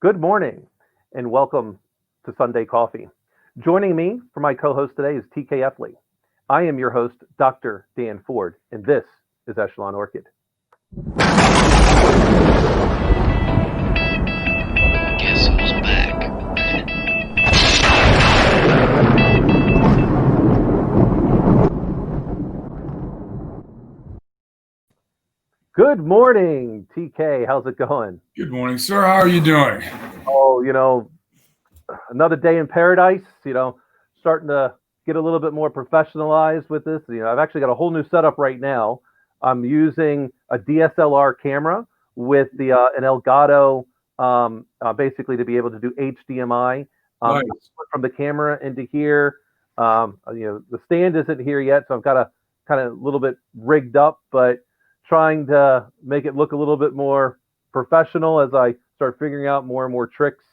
Good morning and welcome to Sunday Coffee. Joining me for my co-host today is TK Eppley. I am your host, Dr. Dan Ford, and this is EchelonOrchid. Guess who's back? Good morning, TK. How's it going? Good morning, sir. How are you doing? Oh, another day in paradise, starting to get a little bit more professionalized with this. I've actually got a whole new setup right now. I'm using a DSLR camera with an Elgato, basically to be able to do HDMI Nice. from the camera into here. The stand isn't here yet, so I've got to kind of a little bit rigged up, but trying to make it look a little bit more professional as I start figuring out more and more tricks.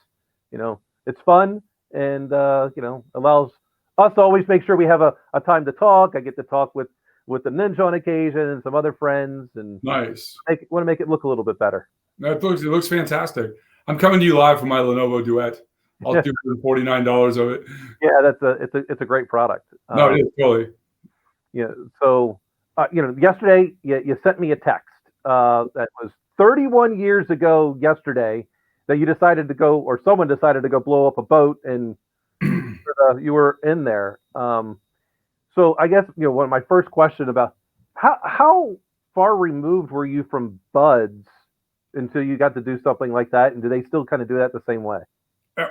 It's fun and allows us to always make sure we have a time to talk. I get to talk with the ninja on occasion and some other friends, and Nice. want to make it look a little bit better. It looks fantastic. I'm coming to you live from my Lenovo Duet. I'll do $49 of it. Yeah, it's a great product. No, it is totally. So yesterday you sent me a text that was 31 years ago yesterday that you decided to go, or someone decided to go blow up a boat, and you were in there. So I guess my first question about how far removed were you from buds until you got to do something like that, and do they still kind of do that the same way?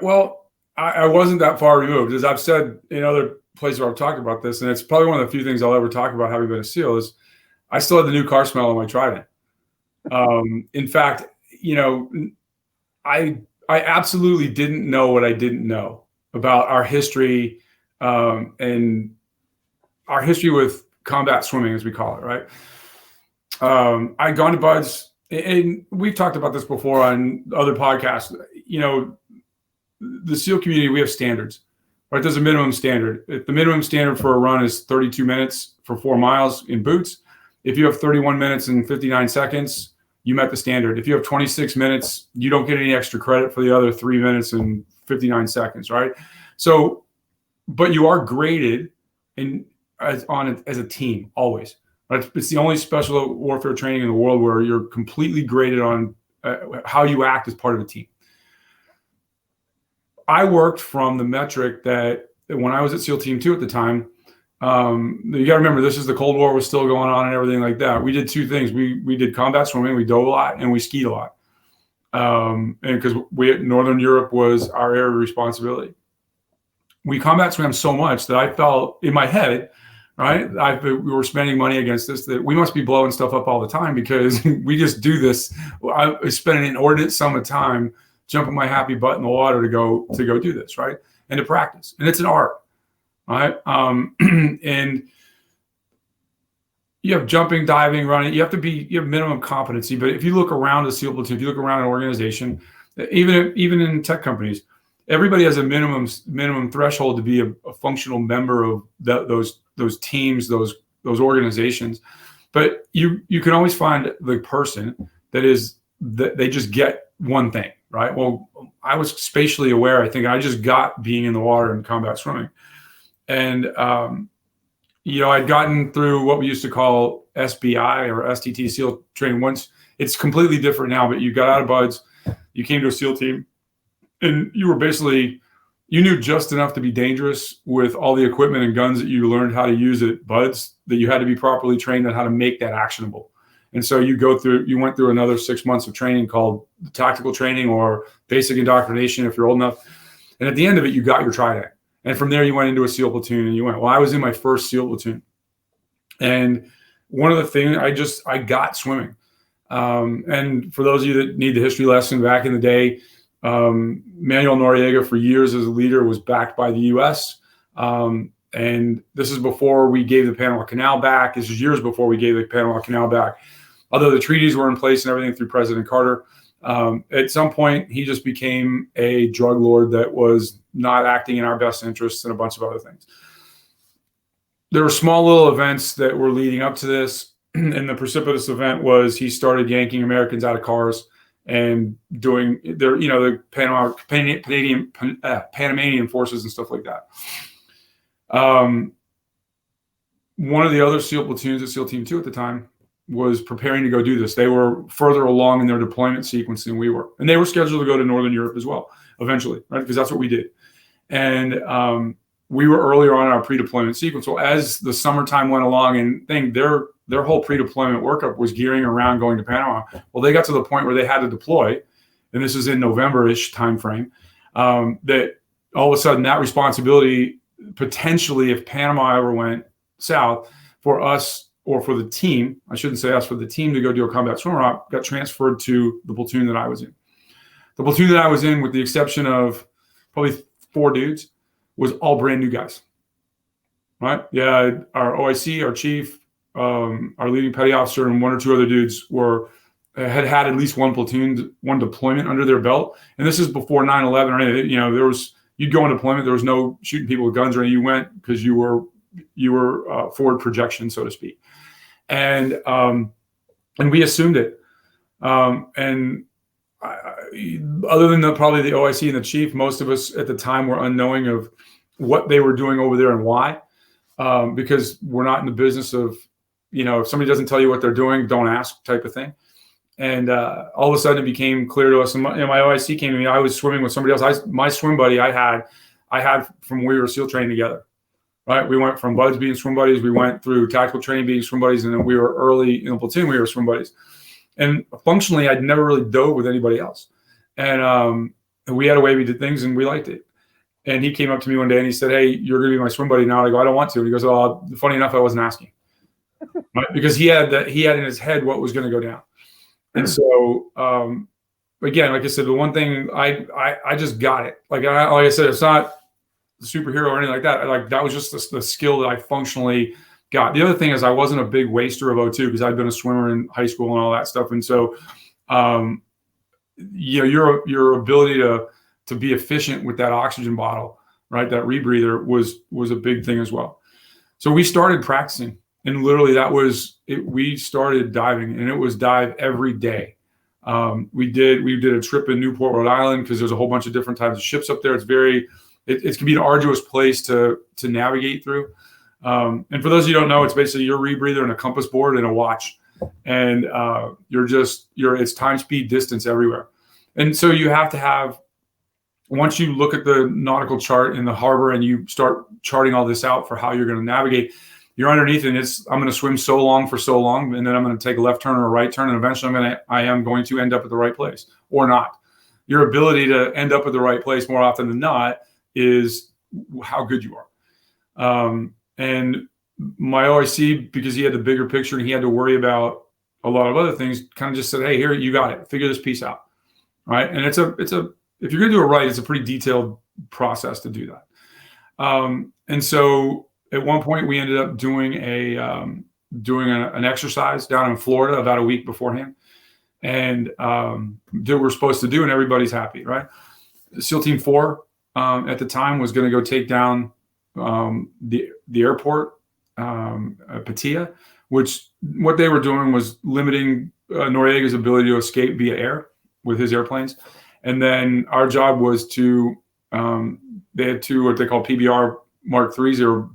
Well, I wasn't that far removed, as I've said in other places where I've talked about this, and it's probably one of the few things I'll ever talk about having been a SEAL is I still had the new car smell on my Trident. In fact, I absolutely didn't know what I didn't know about our history and our history with combat swimming, as we call it, right? I'd gone to buds, and we've talked about this before on other podcasts. The SEAL community, we have standards, right? There's a minimum standard. If the minimum standard for a run is 32 minutes for 4 miles in boots, if you have 31 minutes and 59 seconds, you met the standard. If you have 26 minutes, you don't get any extra credit for the other 3 minutes and 59 seconds, right? So, but you are graded as a team always. Right? It's the only special warfare training in the world where you're completely graded on how you act as part of a team. I worked from the metric that when I was at SEAL Team 2 at the time, you got to remember, this is the Cold War was still going on and everything like that. We did two things. We did combat swimming, we dove a lot, and we skied a lot. And because Northern Europe was our area of responsibility. We combat swam so much that I felt in my head, right? We were spending money against this, that we must be blowing stuff up all the time because we just do this. I spent an inordinate sum of time jumping my happy butt in the water to go do this, right? And to practice. And it's an art, right? And you have jumping, diving, running. You have minimum competency. But if you look around a SEAL platoon, if you look around an organization, even in tech companies, everybody has a minimum threshold to be a functional member of those teams, those organizations. But you can always find the person that they just get one thing, right? Well, I was spatially aware. I think I just got being in the water and combat swimming. And, I'd gotten through what we used to call SBI or STT SEAL training once. It's completely different now, but you got out of buds, you came to a SEAL team, and you were basically, you knew just enough to be dangerous with all the equipment and guns that you learned how to use at buds, that you had to be properly trained on how to make that actionable. And so you went through another 6 months of training called tactical training or basic indoctrination if you're old enough. And at the end of it, you got your Trident. And from there, you went into a SEAL platoon and I was in my first SEAL platoon. And one of the things, I got swimming. And for those of you that need the history lesson, back in the day, Manuel Noriega for years as a leader was backed by the U.S. And this is before we gave the Panama Canal back. This is years before we gave the Panama Canal back. Although the treaties were in place and everything through President Carter, at some point he just became a drug lord that was not acting in our best interests and a bunch of other things. There were small little events that were leading up to this. And the precipitous event was he started yanking Americans out of cars and doing their, the Panamanian forces and stuff like that. One of the other SEAL platoons at SEAL Team 2 at the time was preparing to go do this. They were further along in their deployment sequence than we were. And they were scheduled to go to Northern Europe as well, eventually, right? Because that's what we did. And we were earlier on in our pre-deployment sequence. So as the summertime went along and their whole pre-deployment workup was gearing around going to Panama. Well, they got to the point where they had to deploy, and this is in November-ish timeframe, that all of a sudden that responsibility, potentially if Panama ever went south, for us, or for the team, I shouldn't say us, for the team to go do a combat swimmer op, got transferred to the platoon that I was in. The platoon that I was in, with the exception of probably 4 dudes, was all brand new guys, right? Yeah, our OIC, our chief, our leading petty officer, and 1 or 2 other dudes had at least one deployment under their belt. And this is before 9/11 or anything. You'd go on deployment, there was no shooting people with guns or anything. You went because you were forward projection, so to speak. And we assumed it. Other than probably the OIC and the chief, most of us at the time were unknowing of what they were doing over there and why, because we're not in the business of, if somebody doesn't tell you what they're doing, don't ask type of thing. And all of a sudden it became clear to us, and my OIC came to me. I was swimming with somebody else. My swim buddy I had from when we were SEAL training together. Right, we went from buds being swim buddies. We went through tactical training being swim buddies, and then we were early in the platoon. We were swim buddies, and functionally, I'd never really dove with anybody else. And we had a way we did things, and we liked it. And he came up to me one day and he said, "Hey, you're going to be my swim buddy now." And I go, "I don't want to." And he goes, "Oh, funny enough, I wasn't asking," right? Because he had in his head what was going to go down. And so, again, like I said, the one thing I just got it. Like I said, it's not superhero or anything like that. That was just the skill that I functionally got. The other thing is I wasn't a big waster of O2 because I'd been a swimmer in high school and all that stuff. And so, your ability to be efficient with that oxygen bottle, right? That rebreather was a big thing as well. So we started practicing, and literally that was it. We started diving, and it was dive every day. We did a trip in Newport, Rhode Island, because there's a whole bunch of different types of ships up there. It can be an arduous place to navigate through. And for those of you who don't know, it's basically your rebreather and a compass board and a watch. And it's time, speed, distance everywhere. And so you have to have, once you look at the nautical chart in the harbor and you start charting all this out for how you're going to navigate, you're underneath, and I'm going to swim so long for so long, and then I'm going to take a left turn or a right turn, and eventually I am going to end up at the right place or not. Your ability to end up at the right place more often than not is how good you are. And my OIC, because he had the bigger picture and he had to worry about a lot of other things, kind of just said, "Hey, here, you got it. Figure this piece out." Right. And if you're going to do it right, it's a pretty detailed process to do that. And so at one point we ended up doing an exercise down in Florida about a week beforehand, and that we're supposed to do, and everybody's happy, right? SEAL Team 4 at the time was going to go take down the airport, Patia, which what they were doing was limiting Noriega's ability to escape via air with his airplanes. And then our job was to, they had 2 what they call PBR Mark IIIs. They were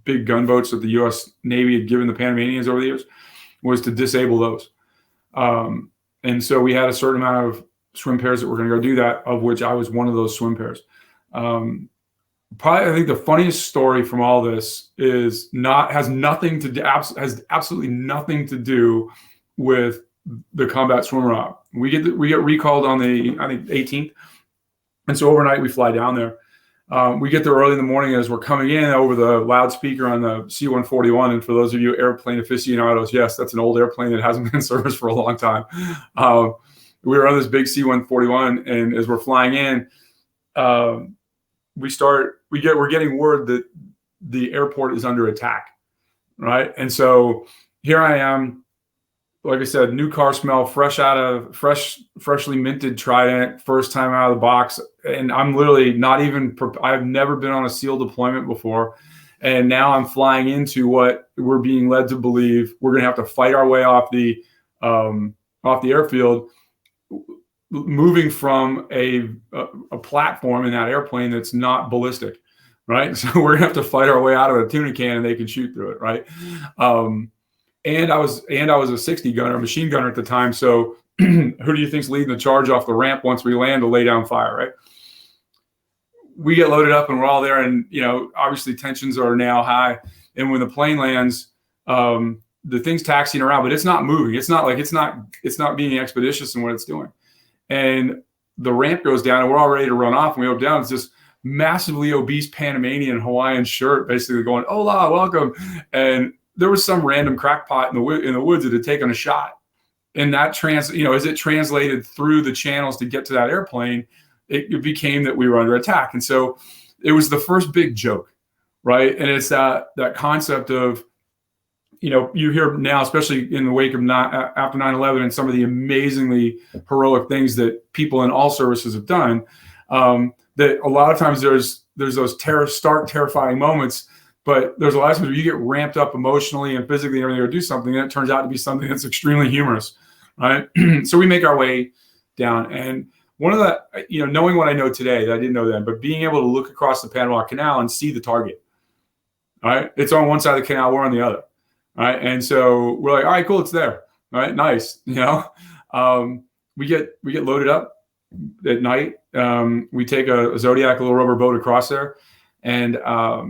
big gunboats that the U.S. Navy had given the Panamanians over the years, was to disable those. And so we had a certain amount of swim pairs that were going to go do that, of which I was one of those swim pairs. Probably, I think the funniest story from all this has absolutely nothing to do with the combat swimmer op. We get recalled on the, I think, 18th, and so overnight we fly down there. We get there early in the morning as we're coming in over the loudspeaker on the C-141. And for those of you airplane aficionados, yes, that's an old airplane that hasn't been in service for a long time. We were on this big C-141, and as we're flying in, we're getting word that the airport is under attack, right? And so here I am, like I said, new car smell, freshly minted Trident, first time out of the box. And I'm literally I've never been on a SEAL deployment before. And now I'm flying into what we're being led to believe we're going to have to fight our way off the airfield moving from a platform in that airplane that's not ballistic, right? So we're gonna have to fight our way out of a tuna can, and they can shoot through it, right? And I was a 60 gunner, machine gunner at the time. So who do you think's leading the charge off the ramp once we land to lay down fire, right? We get loaded up and we're all there, and obviously tensions are now high. And when the plane lands, the thing's taxiing around, but it's not moving. It's not like it's not being expeditious in what it's doing. And the ramp goes down, and we're all ready to run off. And we go down. It's this massively obese Panamanian Hawaiian shirt, basically going, "Hola, welcome." And there was some random crackpot in the woods that had taken a shot, and that as it translated through the channels to get to that airplane, it became that we were under attack. And so it was the first big joke, right? And it's that concept of, you hear now, especially in the wake of after 9/11 and some of the amazingly heroic things that people in all services have done, that a lot of times there's those stark, terrifying moments, but there's a lot of times where you get ramped up emotionally and physically and everything to do something, and it turns out to be something that's extremely humorous, right? So we make our way down, and one of the, knowing what I know today that I didn't know then, but being able to look across the Panama Canal and see the target, all right? It's on one side of the canal, we're on the other. All right. And so we're like, all right, cool, it's there. All right, nice. We get loaded up at night. We take a Zodiac, a little rubber boat across there. And I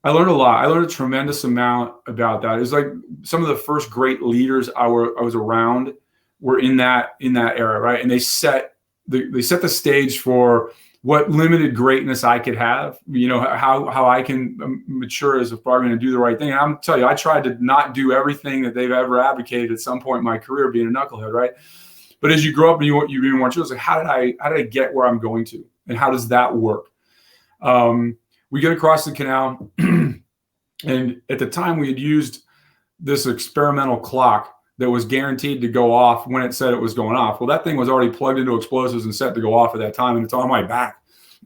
learned a lot. I learned a tremendous amount about that. It was like some of the first great leaders I was around were in that era, right? And they set the stage for what limited greatness I could have, how I can mature as a fireman and do the right thing. And I'm telling you, I tried to not do everything that they've ever advocated at some point in my career, being a knucklehead, right? But as you grow up and you even want to, it's like, how did I get where I'm going to, and how does that work? We get across the canal, and at the time we had used this experimental clock that was guaranteed to go off when it said it was going off. Well, that thing was already plugged into explosives and set to go off at that time, and it's on my back.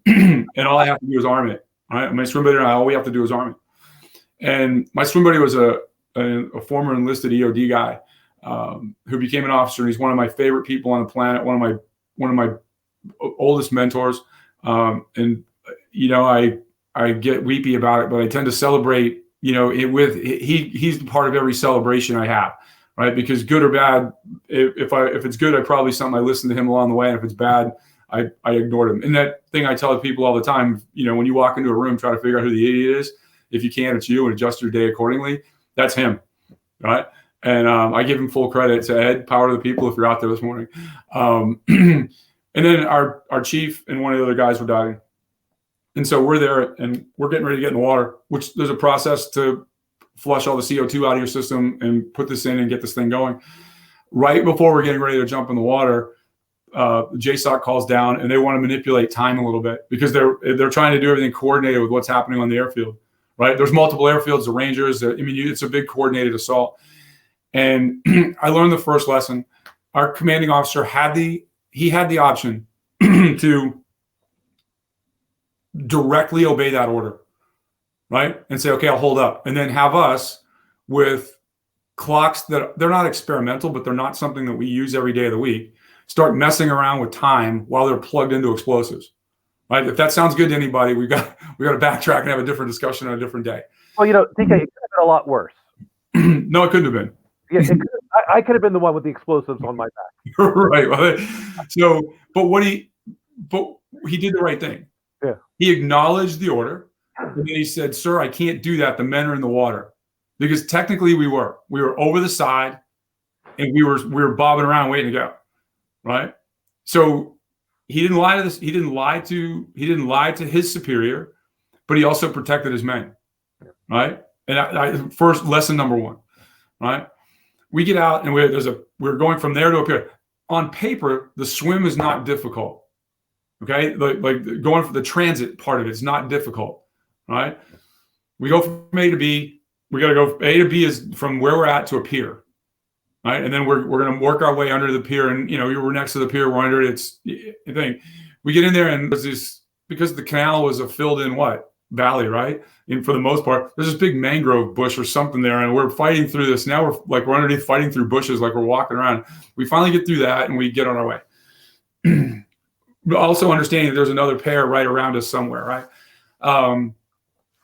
And all I have to do is arm it. All right? My swim buddy and I, all we have to do is arm it. And my swim buddy was a former enlisted EOD guy who became an officer, and he's one of my favorite people on the planet, one of my oldest mentors. And I get weepy about it, but I tend to celebrate, he's part of every celebration I have. Right, because good or bad, if it's good, I probably something I listened to him along the way, and if it's bad, I ignored him. And that thing I tell people all the time, when you walk into a room, try to figure out who the idiot is. If you can, it's you, and adjust your day accordingly. That's him, right? And I give him full credit. To Ed, power to the people. If you're out there this morning, and then our chief and one of the other guys were diving, and so we're there and we're getting ready to get in the water. Which there's a process to flush all the CO2 out of your system and put this in and get this thing going. Right before we're getting ready to jump in the water, JSOC calls down, and they want to manipulate time a little bit because they're trying to do everything coordinated with what's happening on the airfield. Right? There's multiple airfields, the Rangers. It's a big coordinated assault. And I learned the first lesson. Our commanding officer had the option to directly obey that order. Right? And say, okay, I'll hold up. And then have us with clocks that they're not experimental, but they're not something that we use every day of the week, start messing around with time while they're plugged into explosives. Right? If that sounds good to anybody, we got to backtrack and have a different discussion on a different day. Well, TK, it could have been a lot worse. No, it couldn't have been. Yeah, I could have been the one with the explosives on my back. Right. Well, but he did the right thing. Yeah. He acknowledged the order. And then he said, "Sir, I can't do that. The men are in the water." Because technically we were over the side, and we were bobbing around waiting to go. Right? So he didn't lie to this. He didn't lie to his superior, but he also protected his men. Right? And first lesson number one. Right? We get out and we're going from there to up here. On paper, the swim is not difficult. Okay? Like going for the transit part of it is not difficult. Right? We go from A to B. We got to go A to B is from where we're at to a pier. Right? And then we're going to work our way under the pier. And, we're next to the pier. We're under it. It's a thing. We get in there, and there's this, because the canal was a filled in valley, right? And for the most part, there's this big mangrove bush or something there. And we're fighting through this. Now we're underneath fighting through bushes like we're walking around. We finally get through that, and we get on our way. also understanding that there's another pair right around us somewhere, right?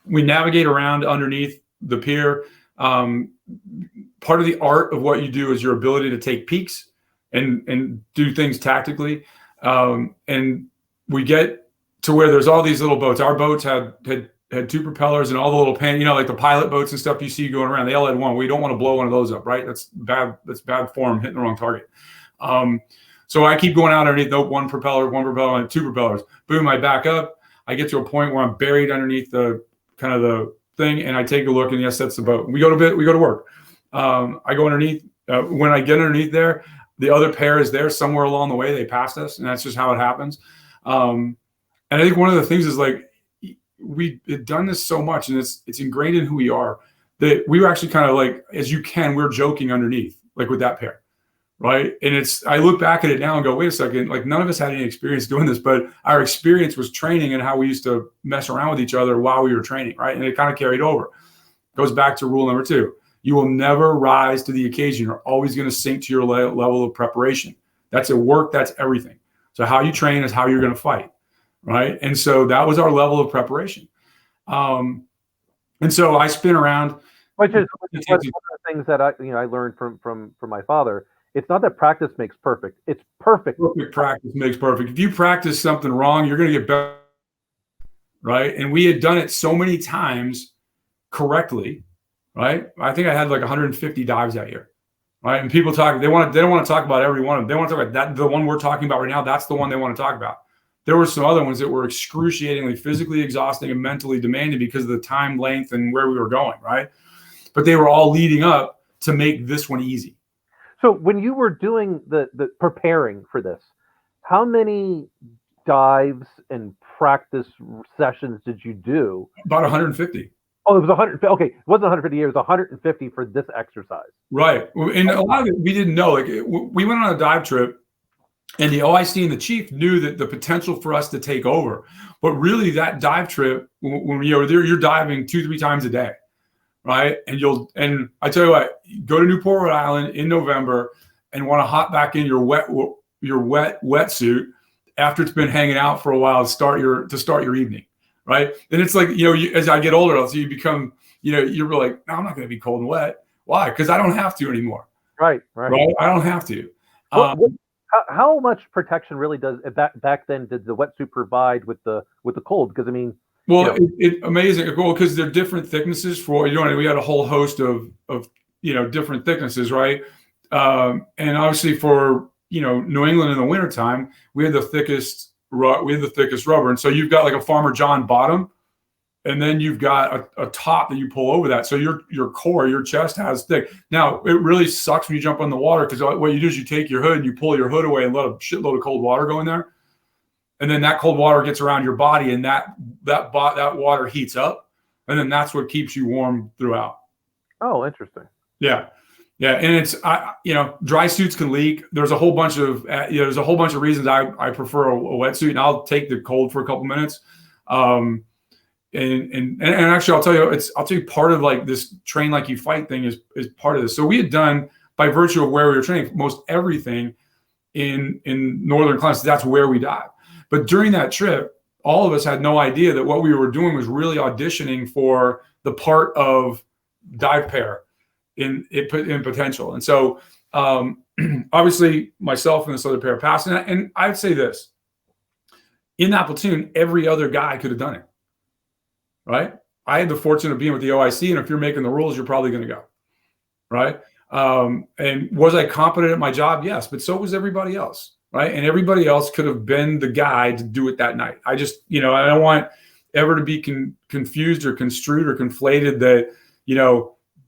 We navigate around underneath the pier. Part of the art of what you do is your ability to take peeks and do things tactically. And we get to where there's all these little boats. Our boats had 2 propellers and all the little like the pilot boats and stuff you see going around. They all had 1. We don't want to blow one of those up, right? That's bad form, hitting the wrong target. So I keep going out underneath. Nope, one propeller, and 2 propellers. Boom, I back up. I get to a point where I'm buried underneath the kind of the thing, and I take a look, and yes, that's the boat. We go to work. I go underneath. When I get underneath there, the other pair is there somewhere along the way. They passed us, and that's just how it happens. And I think one of the things is like we've done this so much, and it's ingrained in who we are, that we were actually kind of like, as you can, we're joking underneath, like with that pair. Right. And I look back at it now and go, wait a second, like none of us had any experience doing this, but our experience was training and how we used to mess around with each other while we were training. Right. And it kind of carried over. Goes back to rule number 2. You will never rise to the occasion. You're always going to sink to your level of preparation. That's at work. That's everything. So how you train is how you're going to fight. Right. And so that was our level of preparation. And so I spin around. Which is one of the things that I learned from my father. It's not that practice makes perfect. It's perfect. Perfect practice makes perfect. If you practice something wrong, you're going to get better. Right. And we had done it so many times correctly. Right. I think I had like 150 dives that year. Right. And people they don't want to talk about every one of them. They want to talk about that. The one we're talking about right now, that's the one they want to talk about. There were some other ones that were excruciatingly physically exhausting and mentally demanding because of the time length and where we were going. Right. But they were all leading up to make this one easy. So when you were doing the preparing for this, how many dives and practice sessions did you do? About 150. Oh, it was 150. Okay, it wasn't 150 years. It was 150 for this exercise. Right. And a lot of it we didn't know. Like we went on a dive trip, and the OIC and the chief knew that the potential for us to take over. But really, that dive trip, when you're there, you're diving 2-3 times a day. Right. And I tell you what, go to Newport, Rhode Island in November and want to hop back in your wet wetsuit after it's been hanging out for a while to start your evening. Right. And it's like, as I get older, you become, you're like, no, I'm not going to be cold and wet. Why? Because I don't have to anymore. Right. I don't have to. How much protection really does back then did the wetsuit provide with the cold? Because I mean, well, it's amazing. Well, because they're different thicknesses for we had a whole host of different thicknesses, right? And obviously for New England in the wintertime, we had the thickest rubber, and so you've got like a Farmer John bottom, and then you've got a top that you pull over that. So your core, your chest has thick. Now it really sucks when you jump on the water because what you do is you take your hood and you pull your hood away and let a shitload of cold water go in there. And then that cold water gets around your body, and that water heats up, and then that's what keeps you warm throughout. Oh, interesting. Yeah, and it's dry suits can leak. There's a whole bunch of reasons I prefer a wetsuit, and I'll take the cold for a couple minutes. And actually, I'll tell you part of like this train like you fight thing is part of this. So we had done, by virtue of where we were training, most everything in northern climates. That's where we dive. But during that trip, all of us had no idea that what we were doing was really auditioning for the part of dive pair in potential. And so obviously myself and this other pair passed. And I'd say this, in that platoon, every other guy could have done it, right? I had the fortune of being with the OIC, and if you're making the rules, you're probably going to go, right? And was I competent at my job? Yes, but so was everybody else. Right. And everybody else could have been the guy to do it that night. I just, I don't want ever to be confused or construed or conflated that,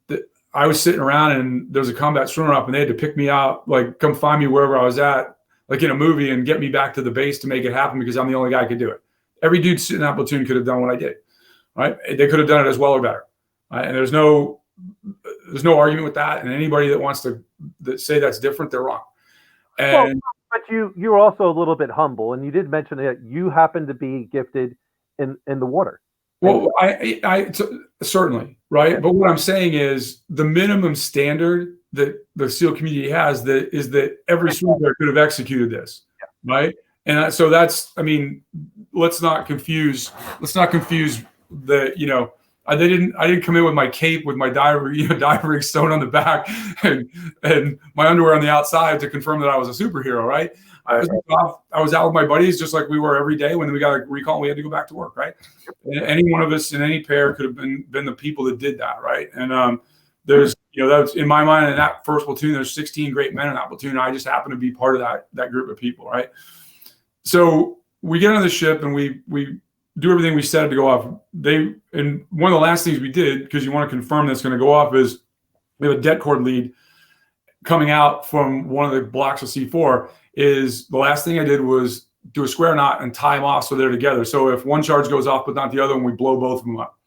that I was sitting around and there was a combat swimmer up and they had to pick me out, like come find me wherever I was at, like in a movie, and get me back to the base to make it happen because I'm the only guy who could do it. Every dude sitting in that platoon could have done what I did. Right. They could have done it as well or better. Right? And there's no argument with that. And anybody that wants to say that's different, they're wrong. And but you were also a little bit humble, and you did mention that you happen to be gifted in the water. Well, I certainly, right. But what I'm saying is the minimum standard that the SEAL community has is that every swimmer could have executed this. right? And so that's, I mean, let's not confuse the, I didn't come in with my cape, with my dive rig sewn on the back and my underwear on the outside to confirm that I was a superhero, right? I was out with my buddies just like we were every day. When we got a recall, we had to go back to work, right? And any one of us in any pair could have been the people that did that, right? And there's, that's in my mind, in that first platoon, there's 16 great men in that platoon. I just happen to be part of that group of people, right? So we get on the ship and we do everything we said to go off. And one of the last things we did, because you want to confirm that's going to go off, is we have a det cord lead coming out from one of the blocks of C4. Is the last thing I did was do a square knot and tie them off so they're together. So if one charge goes off but not the other one, we blow both of them up,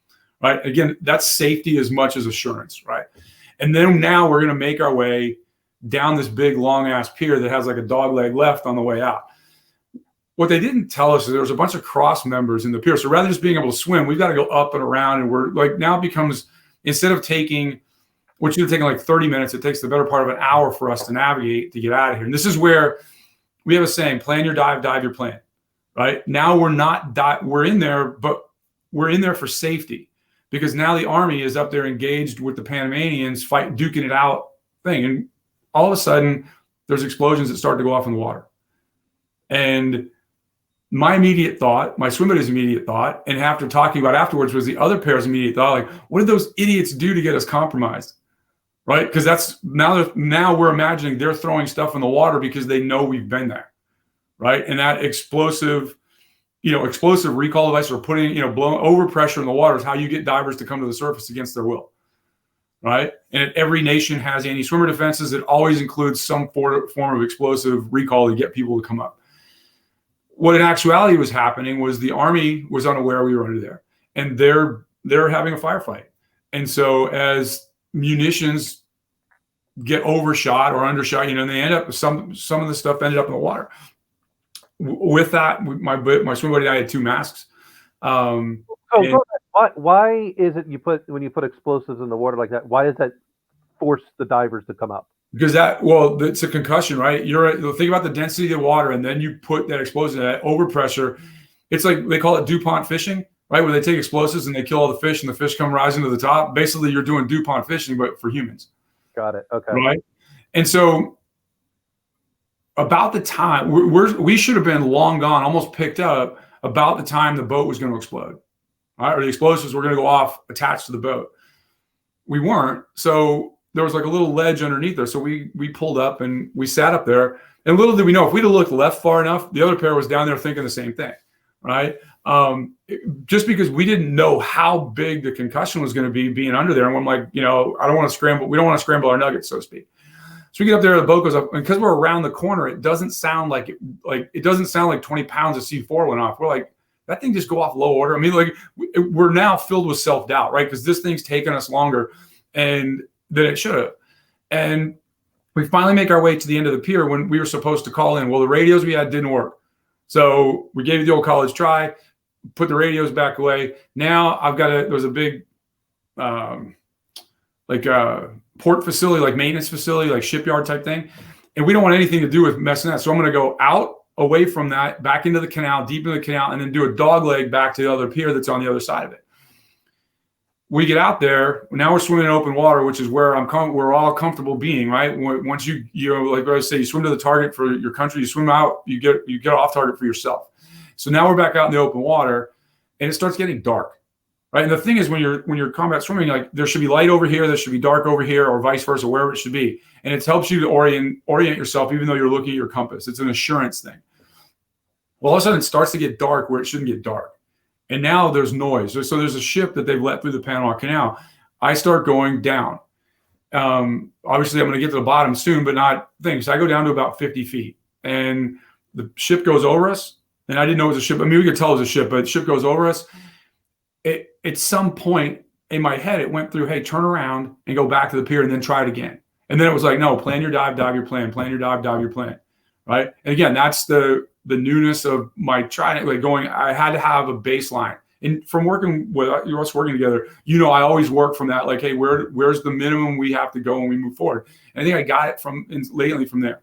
right? Again, that's safety as much as assurance, right? And then now we're going to make our way down this big long ass pier that has like a dog leg left on the way out. What they didn't tell us is there was a bunch of cross members in the pier. So rather than just being able to swim, we've got to go up and around. And we're like, now it becomes, instead of taking, what should have taken like 30 minutes, it takes the better part of an hour for us to navigate to get out of here. And this is where we have a saying, plan your dive, dive your plan, right? Now we're in there, but we're in there for safety, because now the Army is up there engaged with the Panamanians, duking it out thing. And all of a sudden there's explosions that start to go off in the water. And my immediate thought, my swim buddy's immediate thought, and after talking about afterwards, was the other pair's immediate thought, like, what did those idiots do to get us compromised? Right? Because that's now we're imagining they're throwing stuff in the water because they know we've been there. Right? And that explosive recall device, or putting, blowing over pressure in the water, is how you get divers to come to the surface against their will. Right? And every nation has anti-swimmer defenses. It always includes some form of explosive recall to get people to come up. What in actuality was happening was the Army was unaware we were under there, and they're having a firefight. And so as munitions get overshot or undershot, and they end up, some of the stuff ended up in the water. With that, my swim buddy and I had 2 masks. Why is it when you put explosives in the water like that, why does that force the divers to come up? Because it's a concussion, right? Think about the density of the water, and then you put that explosion, that overpressure. It's like, they call it DuPont fishing, right? Where they take explosives and they kill all the fish, and the fish come rising to the top. Basically, you're doing DuPont fishing, but for humans. Got it. Okay. Right. And so about the time we should have been long gone, almost picked up about the time the boat was going to explode, right? Or the explosives were going to go off attached to the boat. We weren't. So there was like a little ledge underneath there. So we pulled up and we sat up there, and little did we know, if we'd have looked left far enough, the other pair was down there thinking the same thing, right? Just because we didn't know how big the concussion was going to be being under there. And I'm like, I don't want to scramble. We don't want to scramble our nuggets, so to speak. So we get up there, the boat goes up, and because we're around the corner, it doesn't sound like 20 pounds of C4 went off. We're like, that thing just go off low order. I mean, like, we're now filled with self-doubt, right? Because this thing's taken us longer than it should have. And we finally make our way to the end of the pier when we were supposed to call in. Well, the radios we had didn't work. So we gave it the old college try, put the radios back away. Now there's a big, port facility, like maintenance facility, like shipyard type thing. And we don't want anything to do with messing that. So I'm going to go out, away from that, back into the canal, deep into the canal, and then do a dog leg back to the other pier that's on the other side of it. We get out there. Now we're swimming in open water, which is where we're all comfortable being, right? Once you like what I say, you swim to the target for your country, you swim out, you get off target for yourself. So now we're back out in the open water, and it starts getting dark, right? And the thing is, when you're combat swimming, like, there should be light over here, there should be dark over here, or vice versa, wherever it should be. And it helps you to orient yourself, even though you're looking at your compass. It's an assurance thing. Well, all of a sudden it starts to get dark where it shouldn't get dark. And now there's noise. So there's a ship that they've let through the Panama Canal. I start going down. Obviously, I'm going to get to the bottom soon, but not things. So I go down to about 50 feet, and the ship goes over us. And I didn't know it was a ship. I mean, we could tell it was a ship, but the ship goes over us. At some point in my head, it went through, hey, turn around and go back to the pier and then try it again. And then it was like, no, plan your dive, dive your plan, plan your dive, dive your plan, right? And again, that's the newness of my trying, like, going, I had to have a baseline. And from working with us working together, I always work from that, like, hey, where's the minimum we have to go when we move forward? And I think I got it lately from there.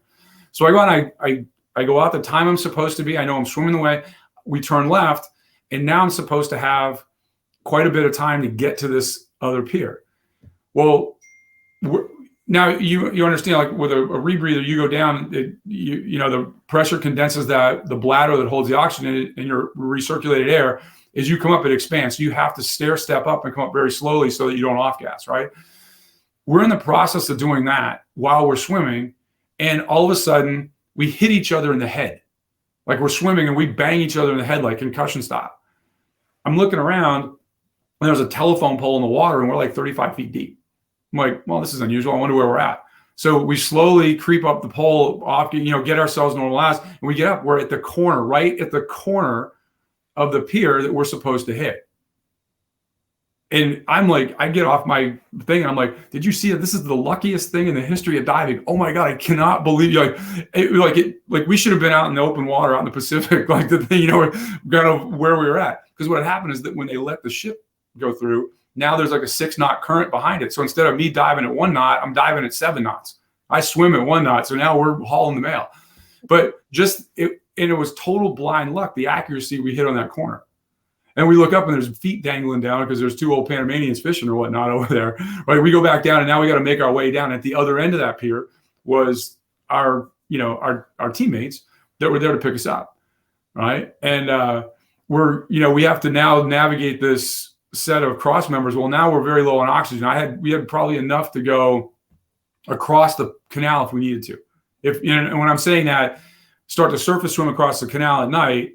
So I go out and I go out the time I'm supposed to be. I know I'm swimming the way. We turn left, and now I'm supposed to have quite a bit of time to get to this other pier. Well, now you understand, like with a rebreather, you go down, you know, the pressure condenses the bladder that holds the oxygen in your recirculated air. As you come up, it expands. So you have to stair step up and come up very slowly so that you don't off gas, right? We're in the process of doing that while we're swimming, and all of a sudden we hit each other in the head. Like we're swimming and we bang each other in the head like concussion style. I'm looking around and there's a telephone pole in the water and we're like 35 feet deep. I'm like, well, this is unusual. I wonder where we're at. So we slowly creep up the pole off, you know, get ourselves normalized, and we get up. We're at the corner, right at the corner of the pier that we're supposed to hit. And I'm like, I get off my thing and I'm like, did you see it? This is the luckiest thing in the history of diving. Oh my God, I cannot believe you. Like we should have been out in the open water out in the Pacific, like the thing, you know, kind of where we were at. Because what had happened is that when they let the ship go through, now there's like a 6-knot current behind it. So instead of me diving at 1 knot, I'm diving at 7 knots. I swim at 1 knot. So now we're hauling the mail. But it was total blind luck, the accuracy we hit on that corner. And we look up and there's feet dangling down because there's 2 old Panamanians fishing or whatnot over there. Right? We go back down and now we got to make our way down. At the other end of that pier was our teammates that were there to pick us up. Right. And we have to now navigate this set of cross members. Well, now we're very low on oxygen. We had probably enough to go across the canal if we needed to. And when I'm saying that, start to surface swim across the canal at night,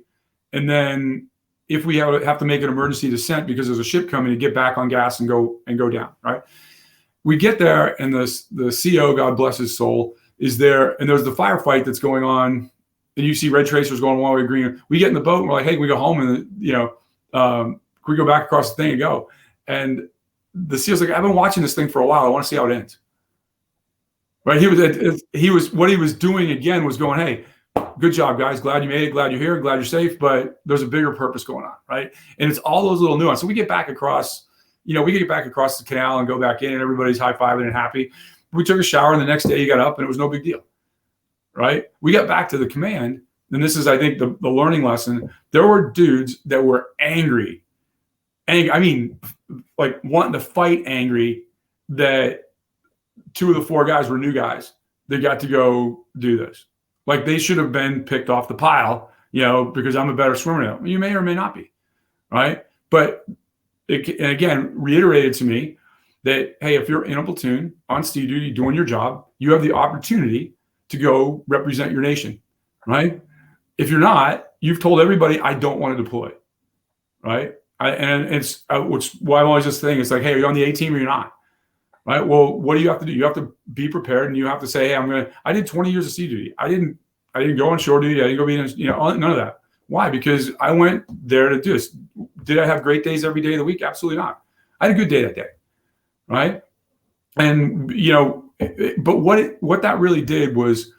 and then if we have to make an emergency descent because there's a ship coming, to get back on gas and go down. Right. We get there, and the CO, God bless his soul, is there, and there's the firefight that's going on, and you see red tracers going one way, green. We get in the boat, and we're like, hey, can we go home? And we go back across the thing and go. And the SEAL's like, I've been watching this thing for a while. I want to see how it ends. Right? What he was doing again was going, hey, good job, guys. Glad you made it. Glad you're here. Glad you're safe. But there's a bigger purpose going on, right? And it's all those little nuances. So we get back across, the canal and go back in, and everybody's high-fiving and happy. We took a shower, and the next day you got up, and it was no big deal, right? We got back to the command, and this is, I think, the learning lesson. There were dudes that were angry. I mean, like wanting to fight, angry that 2 of the 4 guys were new guys that got to go do this. Like they should have been picked off the pile, because I'm a better swimmer now. You may or may not be, right? But and again, reiterated to me that, hey, if you're in a platoon on sea duty doing your job, you have the opportunity to go represent your nation, right? If you're not, you've told everybody, I don't want to deploy, right? It's why I'm always just saying, it's like, hey, are you on the A team or you're not? Right. Well, what do you have to do? You have to be prepared, and you have to say, hey, I did 20 years of sea duty. I didn't go on shore duty. I didn't go be in, none of that. Why? Because I went there to do this. Did I have great days every day of the week? Absolutely not. I had a good day that day. Right. And, but what that really did was,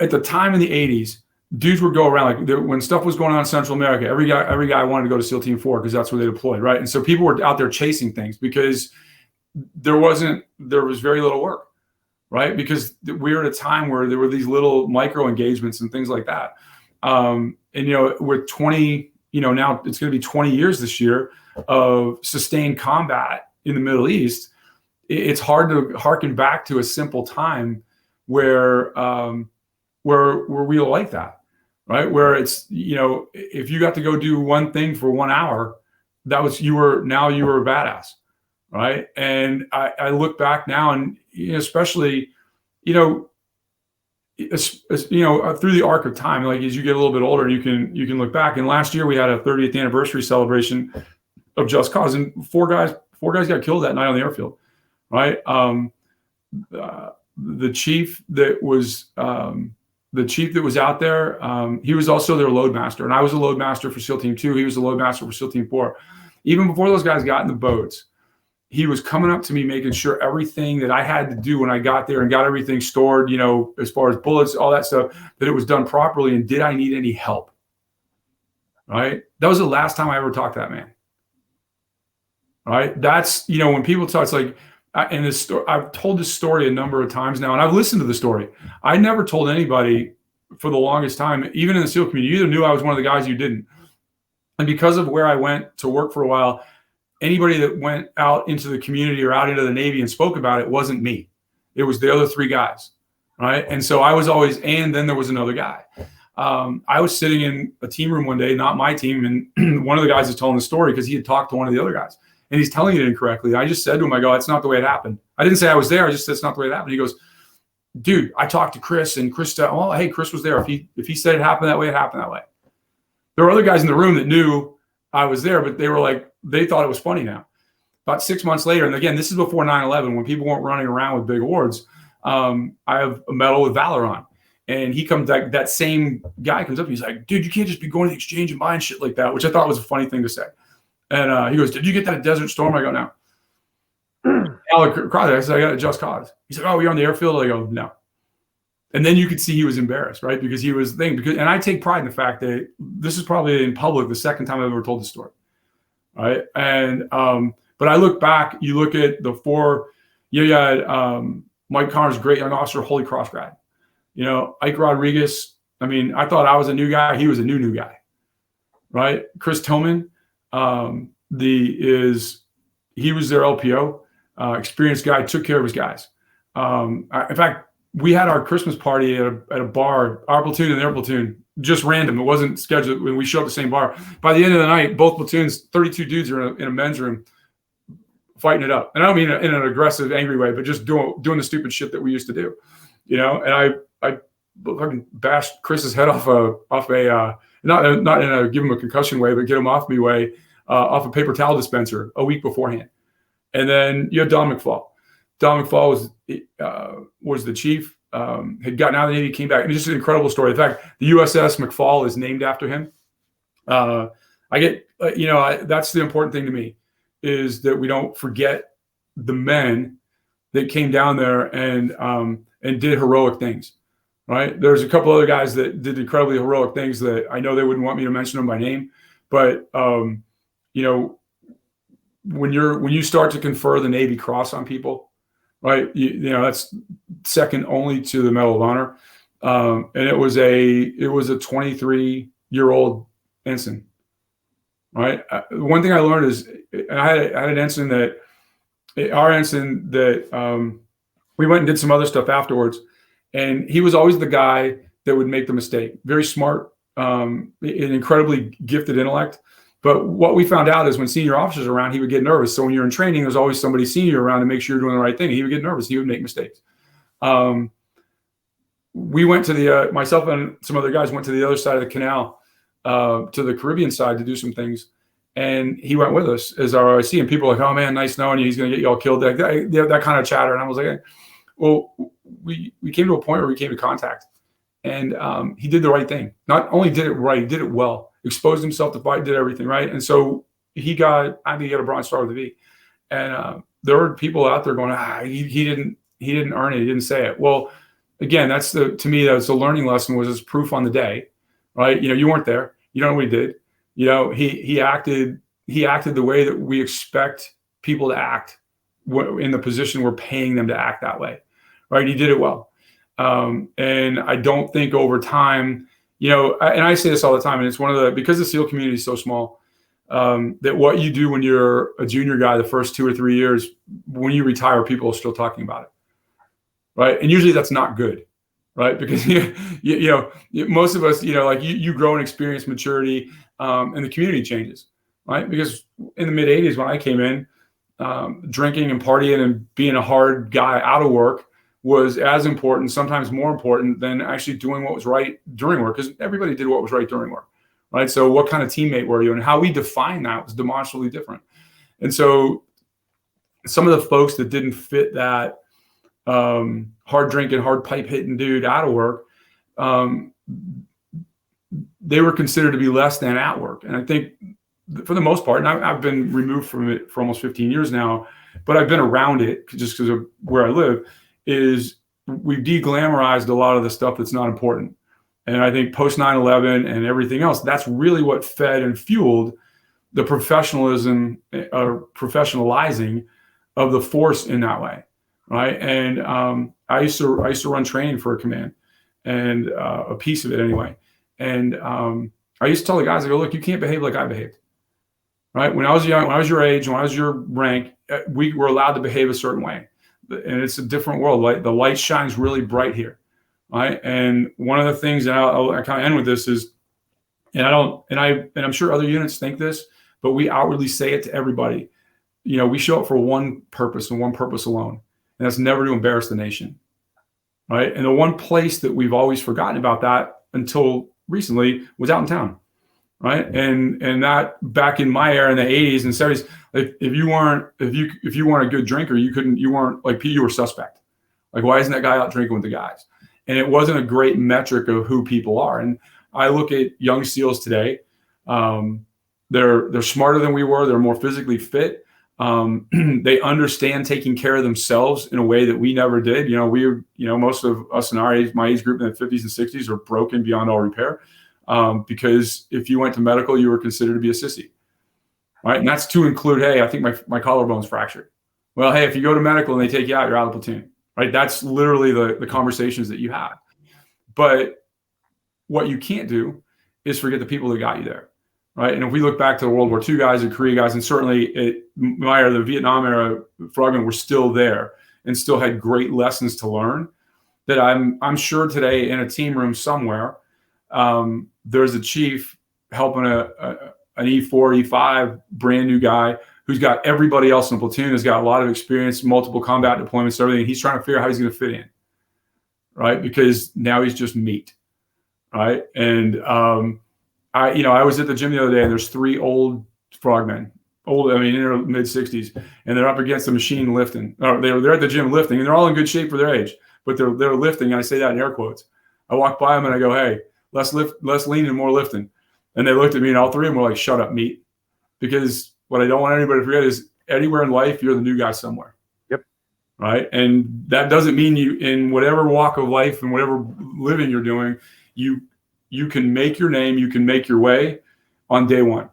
at the time in the 80s, dudes would go around, like when stuff was going on in Central America, every guy wanted to go to SEAL Team 4 because that's where they deployed, right? And so people were out there chasing things because there was very little work, right? Because we were at a time where there were these little micro engagements and things like that. With 20, now it's going to be 20 years this year of sustained combat in the Middle East. It's hard to harken back to a simple time where we were like that. Right. Where it's, if you got to go do one thing for 1 hour, you were a badass. Right. And I look back now, and especially, through the arc of time, like as you get a little bit older, you can look back. And last year we had a 30th anniversary celebration of Just Cause, and 4 guys got killed that night on the airfield. Right. The chief that was out there, he was also their load master. And I was a load master for SEAL Team 2. He was a load master for SEAL Team 4. Even before those guys got in the boats, he was coming up to me, making sure everything that I had to do when I got there and got everything stored, as far as bullets, all that stuff, that it was done properly. And did I need any help? Right. That was the last time I ever talked to that man. Right. That's, when people talk, it's like, and this story, I've told this story a number of times now, and I've listened to the story. I never told anybody for the longest time, even in the SEAL community, you either knew I was one of the guys, you didn't. And because of where I went to work for a while, anybody that went out into the community or out into the Navy and spoke about it wasn't me. It was the other three guys, right? And so I was always, and then there was another guy. I was sitting in a team room one day, not my team, and one of the guys is telling the story because he had talked to one of the other guys, and he's telling it incorrectly. I just said to him, I go, "That's not the way it happened." I didn't say I was there. I just said it's not the way it happened. He goes, "Dude, I talked to Chris, and Chris said, oh, hey, Chris was there. If he said it happened that way, it happened that way." There were other guys in the room that knew I was there, but they were like, they thought it was funny now. About 6 months later, and again, this is before 9/11 when people weren't running around with big awards. I have a medal with Valor on. And he comes, that same guy comes up, he's like, "Dude, you can't just be going to the exchange and buying shit like that," which I thought was a funny thing to say. And he goes, "Did you get that at Desert Storm?" I go, "No." Alec Crowder, I said, "I got it at Just Cause." He's like, "Oh, you're on the airfield?" I go, "No." And then you could see he was embarrassed, right? Because he was thinking, and I take pride in the fact that this is probably in public the second time I've ever told the story. Right. And, but I look back, you look at the four, you had Mike Connors, great young officer, Holy Cross grad. You know, Ike Rodriguez, I mean, I thought I was a new guy. He was a new guy. Right. Chris Tillman, he was their LPO, experienced guy, took care of his guys. In fact, we had our Christmas party at a bar, our platoon and their platoon, just random. It wasn't scheduled when we showed up at the same bar. By the end of the night, both platoons, 32 dudes are in a men's room fighting it up. And I don't mean in an aggressive, angry way, but just doing the stupid shit that we used to do, you know? And I fucking bashed Chris's head off a not in a give him a concussion way, but get him off me way, off a paper towel dispenser a week beforehand. And then you had Don McFall. Don McFall was the chief, had gotten out of the Navy, came back. And it's just an incredible story. In fact, the USS McFall is named after him. That's the important thing to me, is that we don't forget the men that came down there and did heroic things, right? There's a couple other guys that did incredibly heroic things that I know they wouldn't want me to mention them by name, but when you start to confer the Navy Cross on people, right? You know, that's second only to the Medal of Honor. And it was a 23-year-old ensign, right? One thing I learned is I had an ensign our ensign that we went and did some other stuff afterwards. And he was always the guy that would make the mistake. Very smart, an incredibly gifted intellect. But what we found out is when senior officers are around, he would get nervous. So when you're in training, there's always somebody senior around to make sure you're doing the right thing. He would get nervous. He would make mistakes. We went to myself and some other guys went to the other side of the canal, to the Caribbean side to do some things. And he went with us as our OIC. And people were like, "Oh man, nice knowing you. He's going to get you all killed." That kind of chatter. And I was like, hey. Well, we came to a point where we came to contact. And he did the right thing. Not only did it right, he did it well. Exposed himself to fight, did everything right. And so I think he got a Bronze Star with a V. And there were people out there going, he didn't earn it. He didn't say it. Well, again, to me, that's a learning lesson, was his proof on the day, right? You know, you weren't there. You don't know what he did. You know, he acted the way that we expect people to act in the position we're paying them to act that way, right? He did it well. And I don't think over time, you know, and I say this all the time, and it's because the SEAL community is so small, that what you do when you're a junior guy the first 2 or 3 years, when you retire, people are still talking about it, right? And usually that's not good, right? Because most of us, like you grow in experience, maturity, and the community changes, right? Because in the mid 80s when I came in, drinking and partying and being a hard guy out of work was as important, sometimes more important, than actually doing what was right during work, because everybody did what was right during work, right? So what kind of teammate were you? And how we define that was demonstrably different. And so some of the folks that didn't fit that hard drinking, hard pipe hitting dude out of work, they were considered to be less than at work. And I think for the most part, and I've been removed from it for almost 15 years now, but I've been around it just because of where I live, is we've de-glamorized a lot of the stuff that's not important. And I think post 9/11 and everything else, that's really what fed and fueled the professionalism or professionalizing of the force in that way, right? And I used to run training for a command, and a piece of it anyway. And I used to tell the guys, I go, look, you can't behave like I behaved. Right? When I was young, when I was your age, when I was your rank, we were allowed to behave a certain way. And it's a different world. Like the light shines really bright here. Right? And one of the things, and I kind of end with this is, and I'm sure other units think this, but we outwardly say it to everybody. You know, we show up for one purpose and one purpose alone, and that's never to embarrass the nation. Right? And the one place that we've always forgotten about that until recently was out in town. Right. And that back in my era in the 80s and 70s, like if you weren't a good drinker, you weren't like you were suspect. Like, why isn't that guy out drinking with the guys? And it wasn't a great metric of who people are. And I look at young SEALs today. They're smarter than we were. They're more physically fit. They understand taking care of themselves in a way that we never did. Most of us in my age group in the 50s and 60s are broken beyond all repair. Because if you went to medical, you were considered to be a sissy, right? And that's to include, hey, I think my collarbone's fractured. Well, hey, if you go to medical and they take you out, you're out of the platoon, right? That's literally the conversations that you have. But what you can't do is forget the people that got you there, right? And if we look back to the World War II guys and Korea guys, and certainly the Vietnam era frogmen were still there and still had great lessons to learn, that I'm sure today in a team room somewhere, there's a chief helping an E4, E5 brand new guy who's got everybody else in the platoon, has got a lot of experience, multiple combat deployments, everything. He's trying to figure out how he's going to fit in, right? Because now he's just meat, right? And I was at the gym the other day, and there's 3 old frogmen, in their mid 60s, and they're up against the machine lifting. They're at the gym lifting, and they're all in good shape for their age, but they're lifting. And I say that in air quotes. I walk by them and I go, hey, less lean and more lifting. And they looked at me, and all 3 of them were like, shut up, meat. Because what I don't want anybody to forget is anywhere in life, you're the new guy somewhere. Yep. Right. And that doesn't mean you, in whatever walk of life and whatever living you're doing, you can make your name, you can make your way on day one.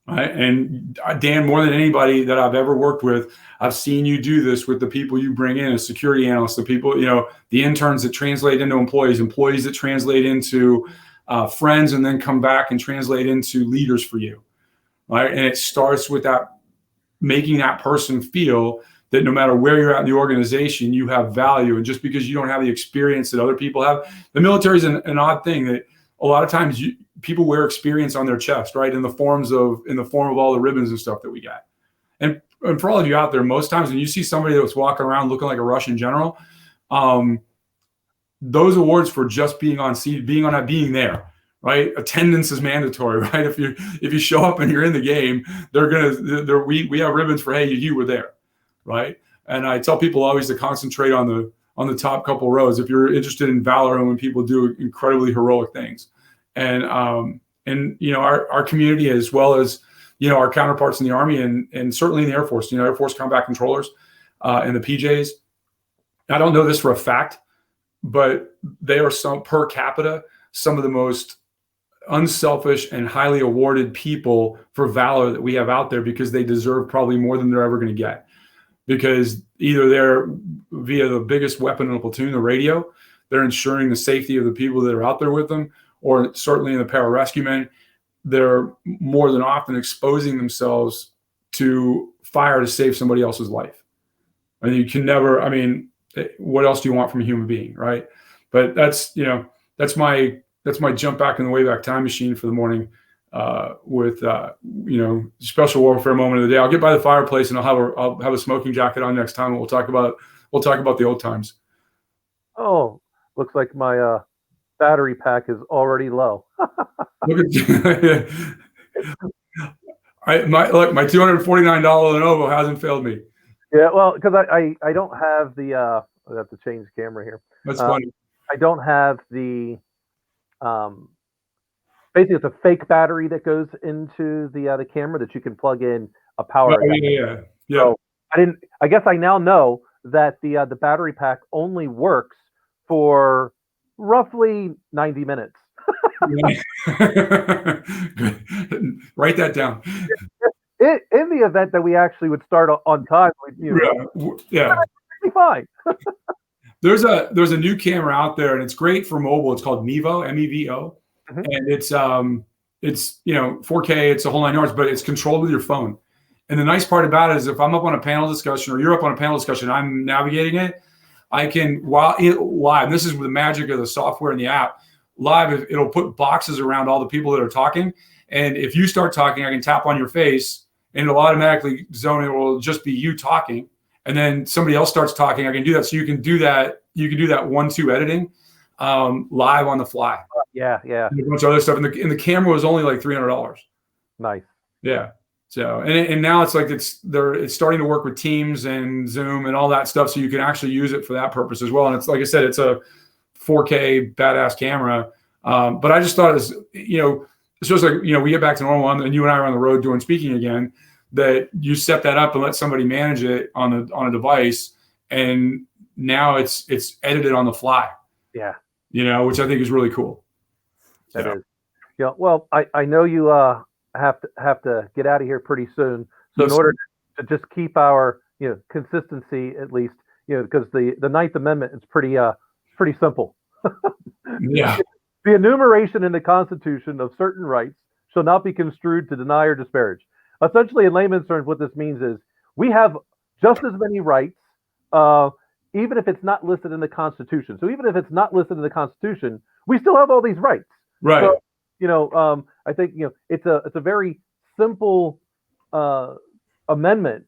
Right. And Dan, more than anybody that I've ever worked with, I've seen you do this with the people you bring in as security analysts, the people, the interns that translate into employees that translate into friends, and then come back and translate into leaders for you. Right. And it starts with that, making that person feel that no matter where you're at in the organization, you have value. And just because you don't have the experience that other people have, the military is an odd thing that a lot of times people wear experience on their chest, right? In the form of all the ribbons and stuff that we got. And for all of you out there, most times when you see somebody that's walking around looking like a Russian general, those awards for just being on seat, being there, right? Attendance is mandatory, right? If you show up and you're in the game, we have ribbons for, hey, you were there, right? And I tell people always to concentrate on the top couple rows if you're interested in Valor and when people do incredibly heroic things. And our community, as well as our counterparts in the Army and certainly in the Air Force, Air Force combat controllers and the PJs. I don't know this for a fact, but they are per capita some of the most unselfish and highly awarded people for valor that we have out there, because they deserve probably more than they're ever going to get. Because either they're via the biggest weapon in the platoon, the radio, they're ensuring the safety of the people that are out there with them, or certainly in the pararescue men, they're more than often exposing themselves to fire to save somebody else's life. And you can never, what else do you want from a human being, right? But that's my jump back in the Wayback Time Machine for the morning with special warfare moment of the day. I'll get by the fireplace and I'll have a smoking jacket on next time, and we'll talk about the old times. Oh, looks like my battery pack is already low. Look at my $249 Lenovo hasn't failed me. Yeah, well, because I don't have the I have to change the camera here. That's funny. I don't have the basically it's a fake battery that goes into the camera that you can plug in a power. Yeah. So I guess I now know that the battery pack only works for roughly 90 minutes. Write that down. In the event that we actually would start on time, yeah, it'd be fine. There's a new camera out there, and it's great for mobile. It's called Mevo, M-E-V-O, and it's 4K. It's a whole 9 yards, but it's controlled with your phone. And the nice part about it is, if I'm up on a panel discussion or you're up on a panel discussion, I'm navigating it. I can live. This is the magic of the software and the app. Live, it'll put boxes around all the people that are talking, and if you start talking, I can tap on your face, and it'll automatically zone. It will just be you talking. And then somebody else starts talking, I can do that. So you can do that. You can do that 1-2 editing live on the fly. Yeah. And a bunch of other stuff. And the camera was only like $300. Nice. Yeah. So and now it's like it's starting to work with Teams and Zoom and all that stuff. So you can actually use it for that purpose as well. And it's like I said, it's a 4K badass camera. But I just thought it's just like we get back to normal, and you and I are on the road doing speaking again. That you set that up and let somebody manage it on a device, and now it's edited on the fly. Yeah, which I think is really cool. That is. Yeah. Well, I know you have to get out of here pretty soon. So in order to just keep our consistency, at least because the Ninth Amendment is pretty simple. Yeah. The enumeration in the Constitution of certain rights shall not be construed to deny or disparage. Essentially, in layman's terms, what this means is we have just as many rights, even if it's not listed in the Constitution. So even if it's not listed in the Constitution, we still have all these rights. Right. So, I think it's a very simple amendment,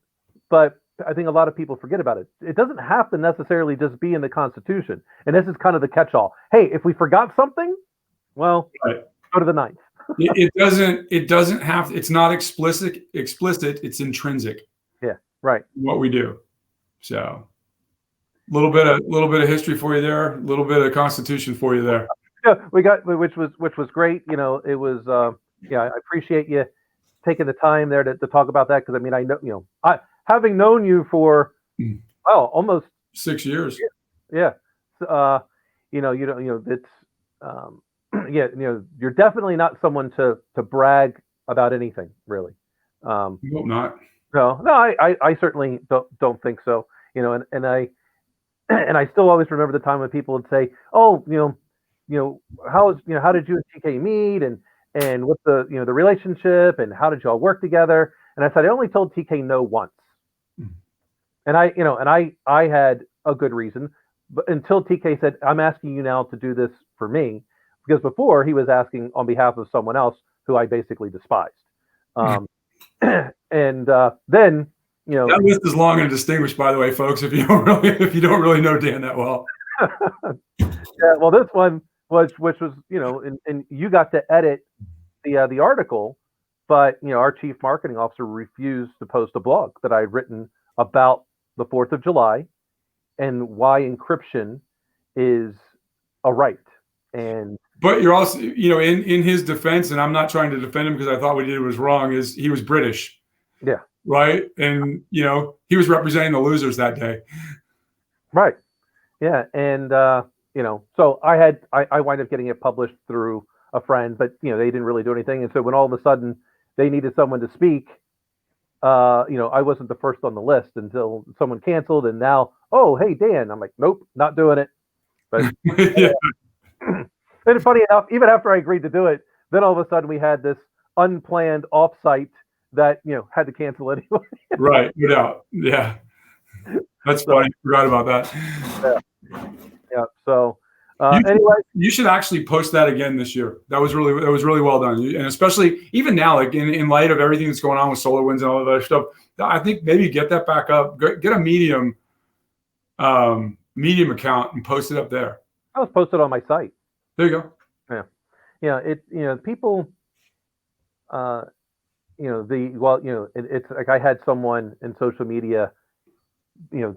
but I think a lot of people forget about it. It doesn't have to necessarily just be in the Constitution, and this is kind of the catch-all. Hey, if we forgot something, well, go to the ninth. It doesn't have. It's not explicit. It's intrinsic. Yeah. Right. What we do. So, a little bit of history for you there. A little bit of Constitution for you there. Yeah, we got which was great. It was. I appreciate you taking the time there to talk about that, because I know having known you for almost 6 years. Yeah. It's. You're definitely not someone to brag about anything, really. I hope not. No, I certainly don't think so. And I still always remember the time when people would say, "Oh, how did you and TK meet, and what's the the relationship, and how did you all work together?" And I said, I only told TK no once, and I had a good reason, but until TK said, "I'm asking you now to do this for me." Because before he was asking on behalf of someone else who I basically despised. And then, that list is long and distinguished, by the way, folks, if you don't really know Dan that well. Yeah, well, this one which was, and you got to edit the article, but our chief marketing officer refused to post a blog that I had written about the 4th of July and why encryption is a right. But you're also, in his defense, and I'm not trying to defend him because I thought what he did was wrong, is he was British. Yeah. Right. And, he was representing the losers that day. Right. Yeah. And, so I wind up getting it published through a friend, but, they didn't really do anything. And so when all of a sudden they needed someone to speak, I wasn't the first on the list until someone canceled. And now, oh, hey, Dan. I'm like, nope, not doing it. But yeah. And funny enough, even after I agreed to do it, then all of a sudden we had this unplanned offsite that had to cancel anyway. Right, no doubt. Yeah, that's funny. I forgot about that. Yeah. So anyway, you should actually post that again this year. That was really well done, and especially even now, like in light of everything that's going on with SolarWinds and all of that stuff, I think maybe get that back up. Get a Medium account and post it up there. I was posted on my site. There you go. Yeah. People, it's like I had someone in social media,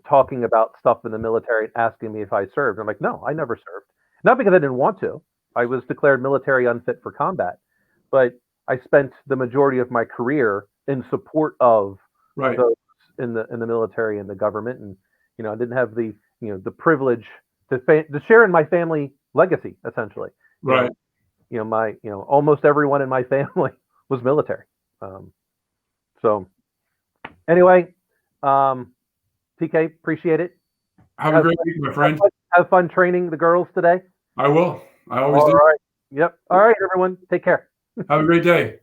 talking about stuff in the military and asking me if I served. I'm like, no, I never served. Not because I didn't want to. I was declared military unfit for combat, but I spent the majority of my career in support of those in the military and the government, and I didn't have the the privilege to share in my family legacy, essentially. Right. My almost everyone in my family was military. So anyway, TK, appreciate it. Have a great week, my friend. have fun training the girls today. I will. I always All do. right. Yep. All right, everyone. Take care. Have a great day.